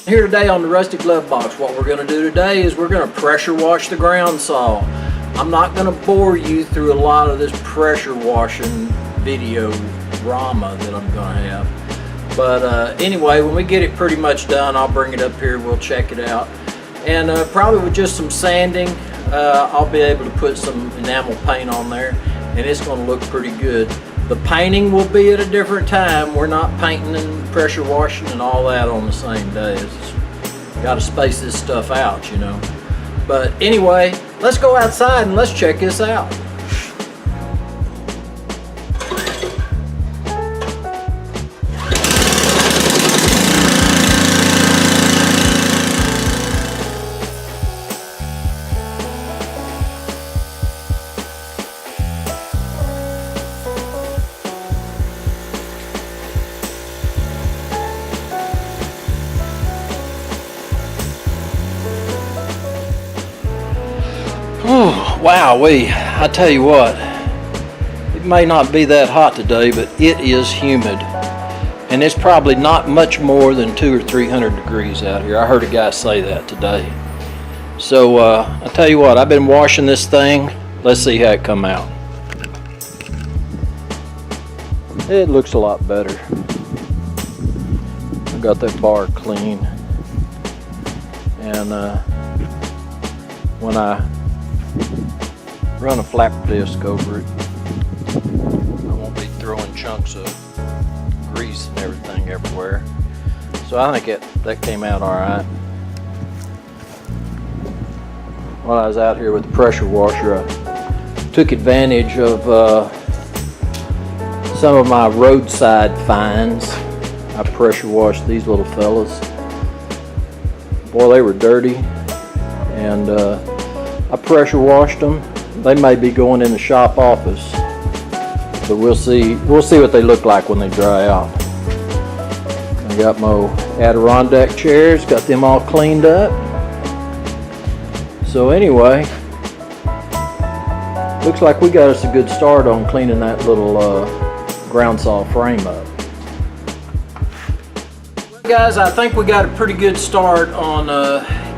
Here today on the Rusty Glovebox, what we're going to do today is we're going to pressure wash the ground saw. I'm not going to bore you through a lot of this pressure washing video drama that I'm going to have. But anyway, when we get it pretty much done, I'll bring it up here, we'll check it out. And probably with just some sanding, I'll be able to put some enamel paint on there, and it's going to look pretty good. The painting will be at a different time. We're not painting and pressure washing and all that on the same day. Got to space this stuff out, you know. But anyway, let's go outside and let's check this out. Oh, wowee, I tell you what, it may not be that hot today, but it is humid. And it's probably not much more than 200 or 300 degrees out here. I heard a guy say that today. So I tell you what, I've been washing this thing. Let's see how it come out. It looks a lot better. I got that bar clean. And when I run a flapper disc over it, I won't be throwing chunks of grease and everything everywhere. So I think that came out alright. While I was out here with the pressure washer, I took advantage of some of my roadside finds. I pressure washed these little fellas. Boy, they were dirty, and I pressure washed them. They may be going in the shop office, but we'll see what they look like when they dry out. I got my Adirondack chairs, got them all cleaned up. So anyway, looks like we got us a good start on cleaning that little GroundSaw frame up. Guys, I think we got a pretty good start on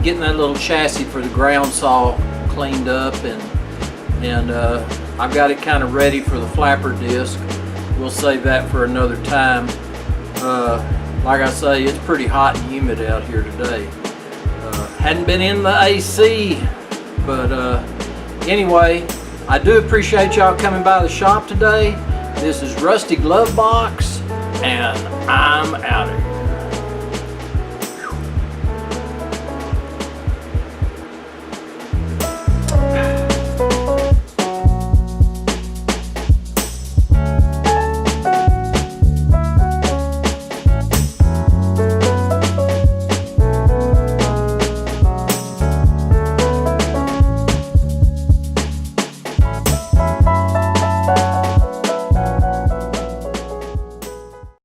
getting that little chassis for the GroundSaw cleaned up, and I've got it kind of ready for the flapper disc. We'll save that for another time. Like I say, it's pretty hot and humid out here today. Hadn't been in the AC, but anyway, I do appreciate y'all coming by the shop today. This is Rusty Glovebox, and I'm out of here.